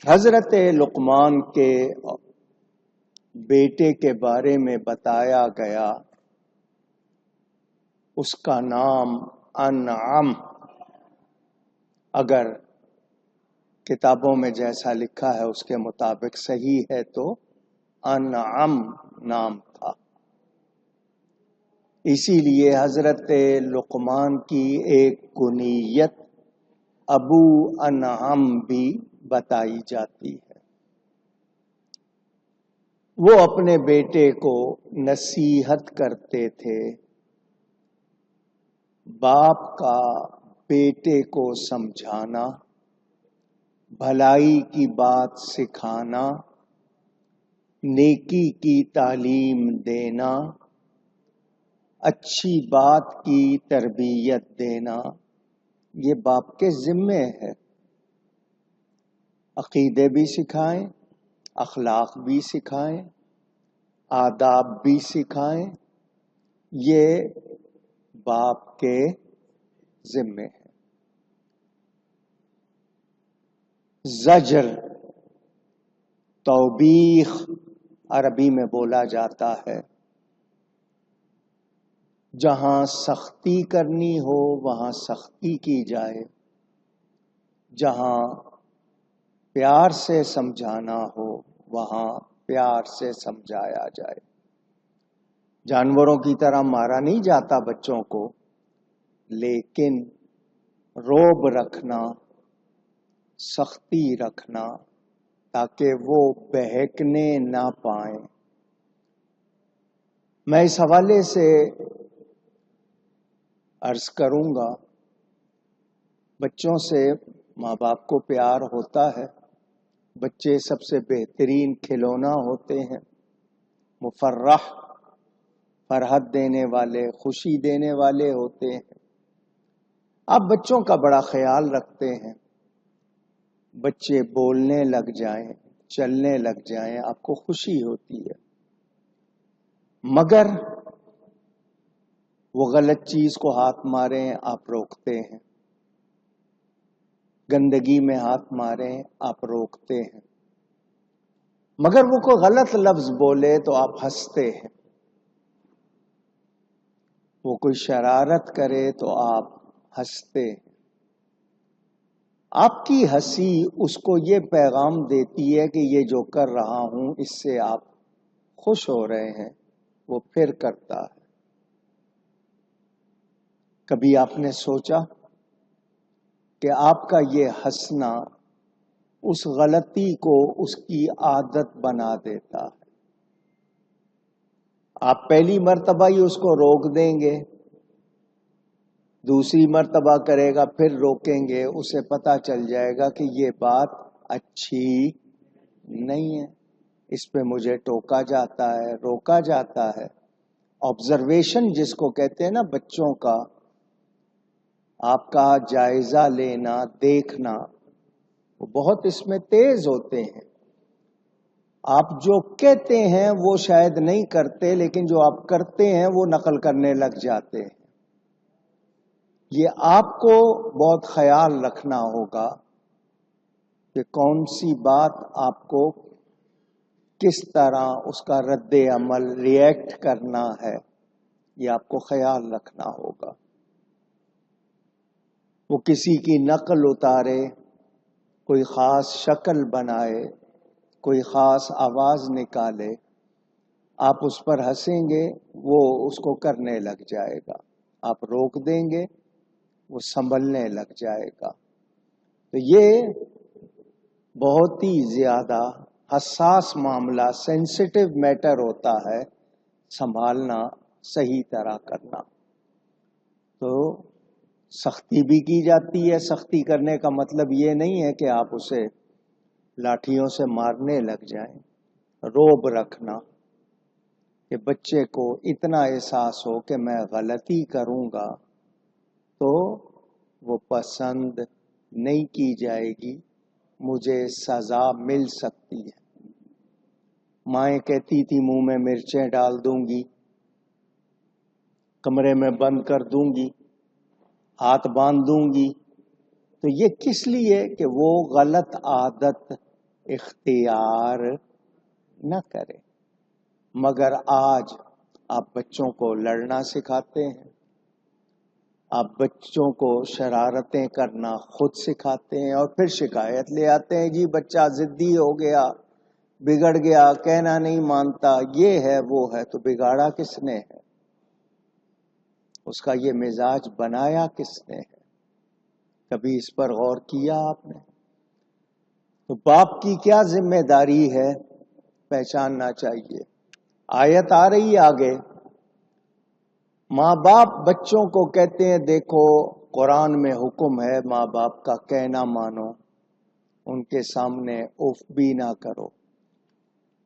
حضرت لقمان کے بیٹے کے بارے میں بتایا گیا، اس کا نام انعم، اگر کتابوں میں جیسا لکھا ہے اس کے مطابق صحیح ہے تو انعم نام تھا۔ اسی لیے حضرت لقمان کی ایک کنیت ابو انعم بھی بتائی جاتی ہے۔ وہ اپنے بیٹے کو نصیحت کرتے تھے، باپ کا بیٹے کو سمجھانا، بھلائی کی بات سکھانا، نیکی کی تعلیم دینا، اچھی بات کی تربیت دینا، یہ باپ کے ذمے ہے۔ عقیدے بھی سکھائیں، اخلاق بھی سکھائیں، آداب بھی سکھائیں، یہ باپ کے ذمے ہے۔ زجر، توبیخ عربی میں بولا جاتا ہے۔ جہاں سختی کرنی ہو وہاں سختی کی جائے، جہاں پیار سے سمجھانا ہو وہاں پیار سے سمجھایا جائے۔ جانوروں کی طرح مارا نہیں جاتا بچوں کو، لیکن رعب رکھنا، سختی رکھنا تاکہ وہ بہکنے نہ پائیں۔ میں اس حوالے سے عرض کروں گا، بچوں سے ماں باپ کو پیار ہوتا ہے، بچے سب سے بہترین کھلونا ہوتے ہیں، مفرح، فرحت دینے والے، خوشی دینے والے ہوتے ہیں۔ آپ بچوں کا بڑا خیال رکھتے ہیں، بچے بولنے لگ جائیں، چلنے لگ جائیں، آپ کو خوشی ہوتی ہے، مگر وہ غلط چیز کو ہاتھ ماریں آپ روکتے ہیں، گندگی میں ہاتھ ماریں آپ روکتے ہیں، مگر وہ کوئی غلط لفظ بولے تو آپ ہنستے ہیں، وہ کوئی شرارت کرے تو آپ ہنستے ہیں۔ آپ کی ہنسی اس کو یہ پیغام دیتی ہے کہ یہ جو کر رہا ہوں اس سے آپ خوش ہو رہے ہیں، وہ پھر کرتا ہے۔ کبھی آپ نے سوچا کہ آپ کا یہ ہنسنا اس غلطی کو اس کی عادت بنا دیتا ہے؟ آپ پہلی مرتبہ ہی اس کو روک دیں گے، دوسری مرتبہ کرے گا پھر روکیں گے، اسے پتہ چل جائے گا کہ یہ بات اچھی نہیں ہے، اس پہ مجھے ٹوکا جاتا ہے، روکا جاتا ہے۔ آبزرویشن جس کو کہتے ہیں نا بچوں کا، آپ کا جائزہ لینا، دیکھنا، وہ بہت اس میں تیز ہوتے ہیں۔ آپ جو کہتے ہیں وہ شاید نہیں کرتے، لیکن جو آپ کرتے ہیں وہ نقل کرنے لگ جاتے ہیں۔ یہ آپ کو بہت خیال رکھنا ہوگا کہ کون سی بات آپ کو کس طرح اس کا رد عمل ریئیکٹ کرنا ہے، یہ آپ کو خیال رکھنا ہوگا۔ وہ کسی کی نقل اتارے، کوئی خاص شکل بنائے، کوئی خاص آواز نکالے، آپ اس پر ہنسیں گے وہ اس کو کرنے لگ جائے گا، آپ روک دیں گے وہ سنبھلنے لگ جائے گا۔ تو یہ بہت ہی زیادہ حساس معاملہ، سینسٹیو میٹر ہوتا ہے، سنبھالنا، صحیح طرح کرنا۔ تو سختی بھی کی جاتی ہے۔ سختی کرنے کا مطلب یہ نہیں ہے کہ آپ اسے لاٹھیوں سے مارنے لگ جائیں۔ رعب رکھنا کہ بچے کو اتنا احساس ہو کہ میں غلطی کروں گا تو وہ پسند نہیں کی جائے گی، مجھے سزا مل سکتی ہے۔ مائیں کہتی تھی منہ میں مرچیں ڈال دوں گی، کمرے میں بند کر دوں گی، ہاتھ باندھ دوں گی، تو یہ کس لیے کہ وہ غلط عادت اختیار نہ کرے. مگر آج آپ بچوں کو لڑنا سکھاتے ہیں، آپ بچوں کو شرارتیں کرنا خود سکھاتے ہیں، اور پھر شکایت لے آتے ہیں جی بچہ ضدی ہو گیا، بگڑ گیا، کہنا نہیں مانتا، یہ ہے وہ ہے. تو بگاڑا کس نے ہے؟ اس کا یہ مزاج بنایا کس نے ہے؟ کبھی اس پر غور کیا آپ نے؟ تو باپ کی کیا ذمہ داری ہے پہچاننا چاہیے. آیت آ رہی ہے آگے، ماں باپ بچوں کو کہتے ہیں دیکھو قرآن میں حکم ہے ماں باپ کا کہنا مانو، ان کے سامنے اف بھی نہ کرو.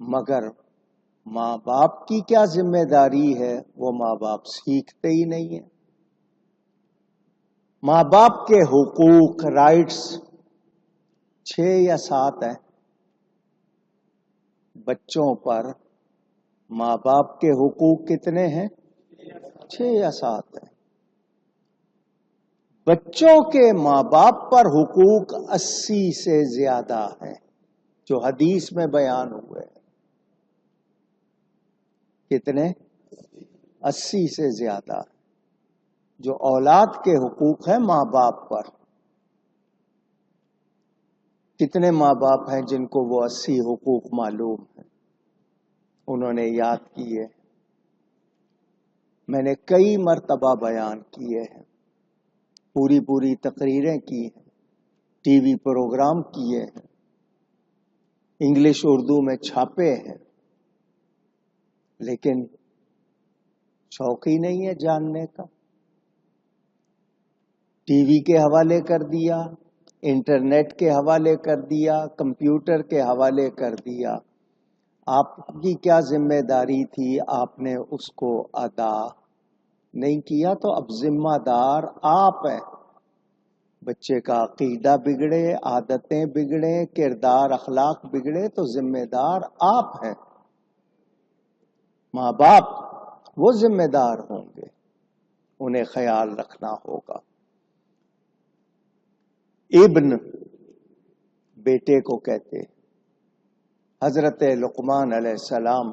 مگر ماں باپ کی کیا ذمہ داری ہے؟ وہ ماں باپ سیکھتے ہی نہیں ہیں. ماں باپ کے حقوق، رائٹس 6 یا 7 ہیں. بچوں پر ماں باپ کے حقوق کتنے ہیں؟ 6 یا 7 ہیں. بچوں کے ماں باپ پر حقوق 80 سے زیادہ ہیں جو حدیث میں بیان ہوئے. کتنے؟ 80 سے زیادہ جو اولاد کے حقوق ہیں ماں باپ پر. کتنے ماں باپ ہیں جن کو وہ 80 حقوق معلوم ہیں، انہوں نے یاد کیے؟ میں نے کئی مرتبہ بیان کیے ہیں، پوری تقریریں کی ہیں، ٹی وی پروگرام کیے ہیں، انگلش اردو میں چھاپے ہیں، لیکن شوق ہی نہیں ہے جاننے کا. ٹی وی کے حوالے کر دیا، انٹرنیٹ کے حوالے کر دیا، کمپیوٹر کے حوالے کر دیا. آپ کی کیا ذمہ داری تھی؟ آپ نے اس کو ادا نہیں کیا، تو اب ذمہ دار آپ ہیں. بچے کا عقیدہ بگڑے، عادتیں بگڑے، کردار اخلاق بگڑے تو ذمہ دار آپ ہیں. ماں باپ وہ ذمہ دار ہوں گے، انہیں خیال رکھنا ہوگا. ابن بیٹے کو کہتے، حضرت لقمان علیہ السلام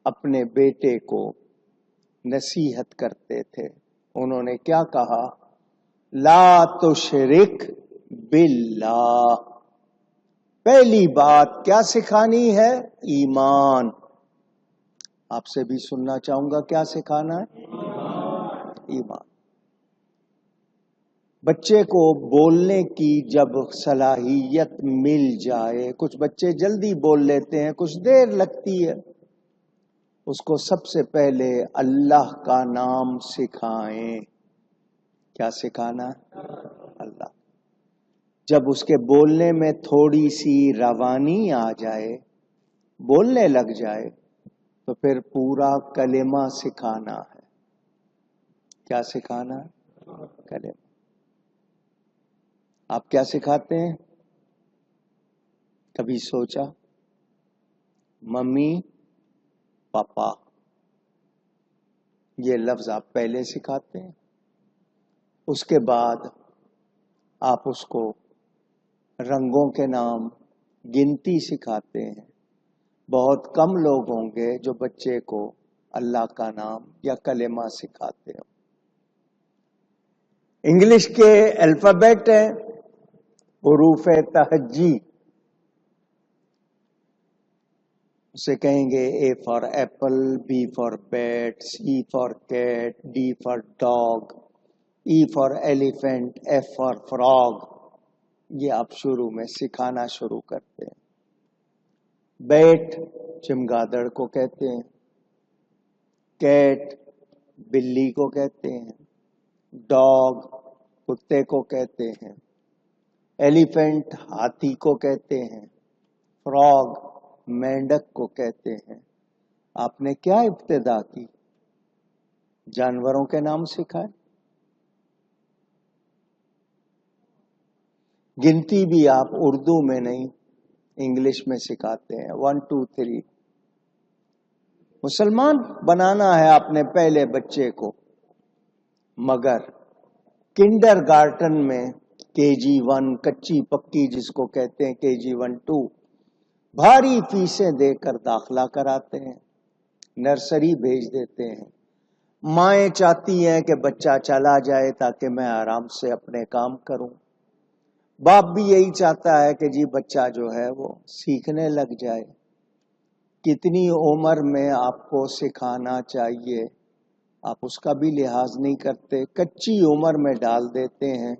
اپنے بیٹے کو نصیحت کرتے تھے. انہوں نے کیا کہا؟ لا تشرک باللہ. پہلی بات کیا سکھانی ہے؟ ایمان. آپ سے بھی سننا چاہوں گا، کیا سکھانا ہے؟ ایمان. بچے کو بولنے کی جب صلاحیت مل جائے، کچھ بچے جلدی بول لیتے ہیں، کچھ دیر لگتی ہے، اس کو سب سے پہلے اللہ کا نام سکھائیں. کیا سکھانا؟ اللہ. جب اس کے بولنے میں تھوڑی سی روانی آ جائے، بولنے لگ جائے، تو پھر پورا کلمہ سکھانا ہے. کیا سکھانا ہے؟ کلمہ. آپ کیا سکھاتے ہیں؟ کبھی سوچا؟ ممی، پاپا، یہ لفظ آپ پہلے سکھاتے ہیں. اس کے بعد آپ اس کو رنگوں کے نام، گنتی سکھاتے ہیں. بہت کم لوگ ہوں گے جو بچے کو اللہ کا نام یا کلمہ سکھاتے ہیں. انگلش کے الفابیٹ ہیں، حروف تہجی. اسے کہیں گے A for apple, B for bat, C for cat, D for dog, E for elephant, F for frog. یہ آپ شروع میں سکھانا شروع کرتے ہیں. بیٹ چمگادڑ کو کہتے ہیں، کیٹ بلی کو کہتے ہیں، ڈاگ کتے کو کہتے ہیں، ایلیفینٹ ہاتھی کو کہتے ہیں، فراگ مینڈک کو کہتے ہیں. آپ نے کیا ابتدا کی؟ جانوروں کے نام سکھائے. گنتی بھی آپ اردو میں نہیں انگلش میں سکھاتے ہیں، 1 2 3. مسلمان بنانا ہے آپ نے پہلے بچے کو، مگر کنڈر گارٹن میں KG 1 کچی پکی جس کو کہتے ہیں KG 1 2، بھاری فیسیں دے کر داخلہ کراتے ہیں، نرسری بھیج دیتے ہیں۔ مائیں چاہتی ہیں کہ بچہ چلا جائے تاکہ میں آرام سے اپنے کام کروں، باپ بھی یہی چاہتا ہے کہ جی بچہ جو ہے وہ سیکھنے لگ جائے۔ کتنی عمر میں آپ کو سکھانا چاہیے آپ اس کا بھی لحاظ نہیں کرتے، کچی عمر میں ڈال دیتے ہیں۔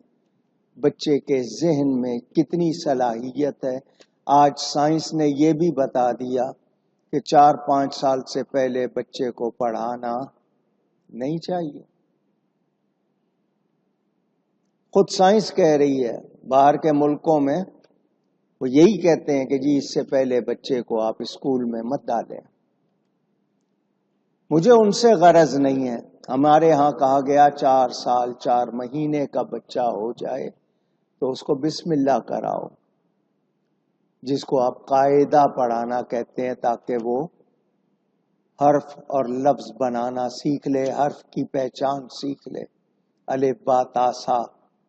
بچے کے ذہن میں کتنی صلاحیت ہے، آج سائنس نے یہ بھی بتا دیا کہ 4-5 سال سے پہلے بچے کو پڑھانا نہیں چاہیے۔ خود سائنس کہہ رہی ہے، باہر کے ملکوں میں وہ یہی کہتے ہیں کہ جی اس سے پہلے بچے کو آپ اسکول میں مت ڈالیں۔ مجھے ان سے غرض نہیں ہے، ہمارے ہاں کہا گیا 4 سال 4 مہینے کا بچہ ہو جائے تو اس کو بسم اللہ کراؤ، جس کو آپ قاعدہ پڑھانا کہتے ہیں، تاکہ وہ حرف اور لفظ بنانا سیکھ لے، حرف کی پہچان سیکھ لے۔ الف با تا سا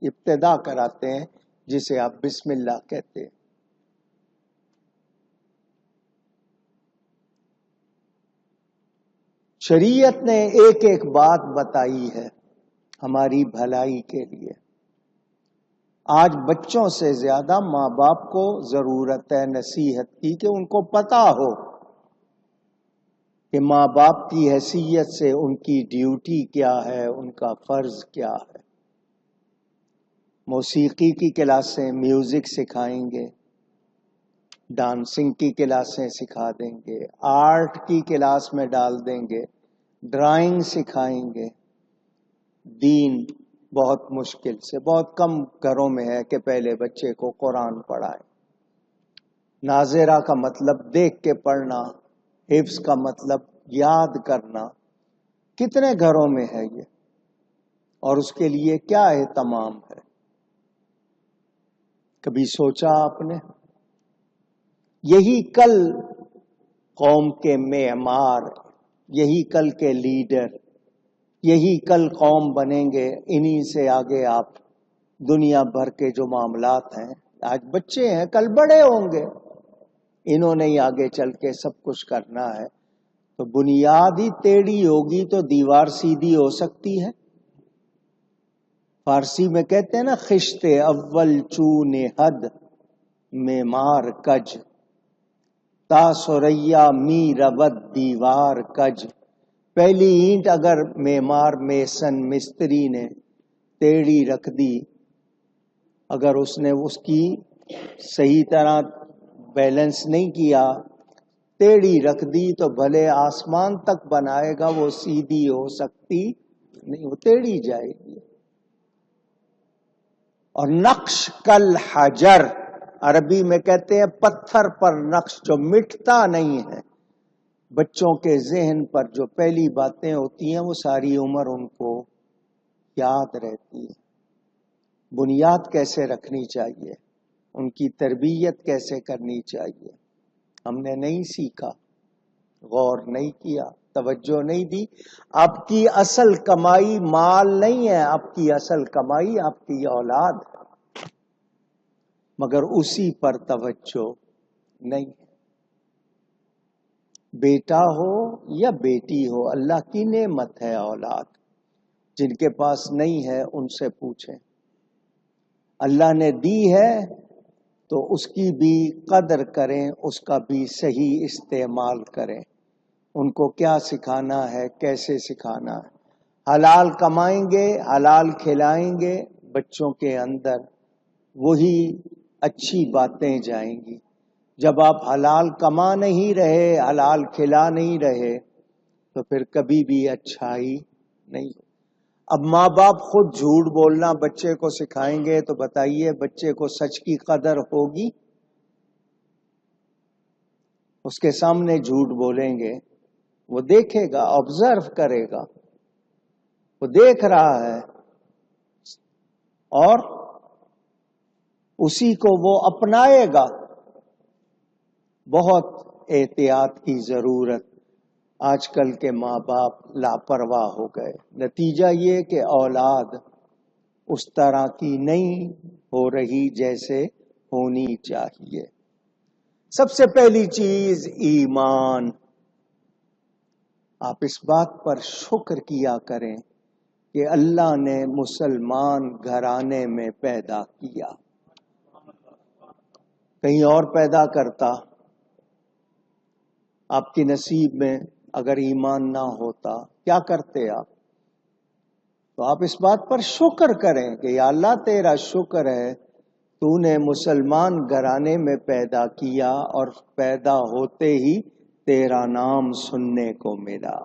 ابتدا کراتے ہیں جسے آپ بسم اللہ کہتے ہیں۔ شریعت نے ایک ایک بات بتائی ہے ہماری بھلائی کے لیے۔ آج بچوں سے زیادہ ماں باپ کو ضرورت ہے نصیحت کی، کہ ان کو پتا ہو کہ ماں باپ کی حیثیت سے ان کی ڈیوٹی کیا ہے، ان کا فرض کیا ہے۔ موسیقی کی کلاسیں، میوزک سکھائیں گے، ڈانسنگ کی کلاسیں سکھا دیں گے، آرٹ کی کلاس میں ڈال دیں گے، ڈرائنگ سکھائیں گے۔ دین بہت مشکل سے، بہت کم گھروں میں ہے کہ پہلے بچے کو قرآن پڑھائے۔ ناظرہ کا مطلب دیکھ کے پڑھنا، حفظ کا مطلب یاد کرنا، کتنے گھروں میں ہے یہ، اور اس کے لیے کیا اہتمام ہے؟ کبھی سوچا آپ نے؟ یہی کل قوم کے معمار، یہی کل کے لیڈر، یہی کل قوم بنیں گے۔ انہی سے آگے آپ دنیا بھر کے جو معاملات ہیں، آج بچے ہیں کل بڑے ہوں گے، انہوں نے ہی آگے چل کے سب کچھ کرنا ہے۔ تو بنیاد ہی ٹیڑھی ہوگی تو دیوار سیدھی ہو سکتی ہے؟ فارسی میں کہتے ہیں نا، خشت اول چون حد معمار کج، تا سریا می رود دیوار کج۔ پہلی اینٹ اگر معمار میسن مستری نے ٹیڑھی رکھ دی، اگر اس نے اس کی صحیح طرح بیلنس نہیں کیا، ٹیڑھی رکھ دی، تو بھلے آسمان تک بنائے گا وہ سیدھی ہو سکتی نہیں، وہ ٹیڑھی جائے گی۔ اور نقش کل حجر، عربی میں کہتے ہیں پتھر پر نقش، جو مٹتا نہیں ہے۔ بچوں کے ذہن پر جو پہلی باتیں ہوتی ہیں وہ ساری عمر ان کو یاد رہتی ہے۔ بنیاد کیسے رکھنی چاہیے، ان کی تربیت کیسے کرنی چاہیے، ہم نے نہیں سیکھا، غور نہیں کیا، توجہ نہیں دی۔ آپ کی اصل کمائی مال نہیں ہے، آپ کی اصل کمائی آپ کی اولاد ہے، مگر اسی پر توجہ نہیں ہے۔ بیٹا ہو یا بیٹی ہو، اللہ کی نعمت ہے اولاد۔ جن کے پاس نہیں ہے ان سے پوچھیں۔ اللہ نے دی ہے تو اس کی بھی قدر کریں، اس کا بھی صحیح استعمال کریں۔ ان کو کیا سکھانا ہے، کیسے سکھانا ہے۔ حلال کمائیں گے، حلال کھلائیں گے، بچوں کے اندر وہی اچھی باتیں جائیں گی۔ جب آپ حلال کما نہیں رہے، حلال کھلا نہیں رہے، تو پھر کبھی بھی اچھائی نہیں۔ اب ماں باپ خود جھوٹ بولنا بچے کو سکھائیں گے تو بتائیے بچے کو سچ کی قدر ہوگی؟ اس کے سامنے جھوٹ بولیں گے، وہ دیکھے گا، آبزرو کرے گا، وہ دیکھ رہا ہے، اور اسی کو وہ اپنائے گا۔ بہت احتیاط کی ضرورت۔ آج کل کے ماں باپ لاپرواہ ہو گئے، نتیجہ یہ کہ اولاد اس طرح کی نہیں ہو رہی جیسے ہونی چاہیے۔ سب سے پہلی چیز ایمان. آپ اس بات پر شکر کیا کریں کہ اللہ نے مسلمان گھرانے میں پیدا کیا. کہیں اور پیدا کرتا، آپ کی نصیب میں اگر ایمان نہ ہوتا کیا کرتے آپ؟ تو آپ اس بات پر شکر کریں کہ یا اللہ تیرا شکر ہے تو نے مسلمان گھرانے میں پیدا کیا اور پیدا ہوتے ہی تیرا نام سننے کو ملا.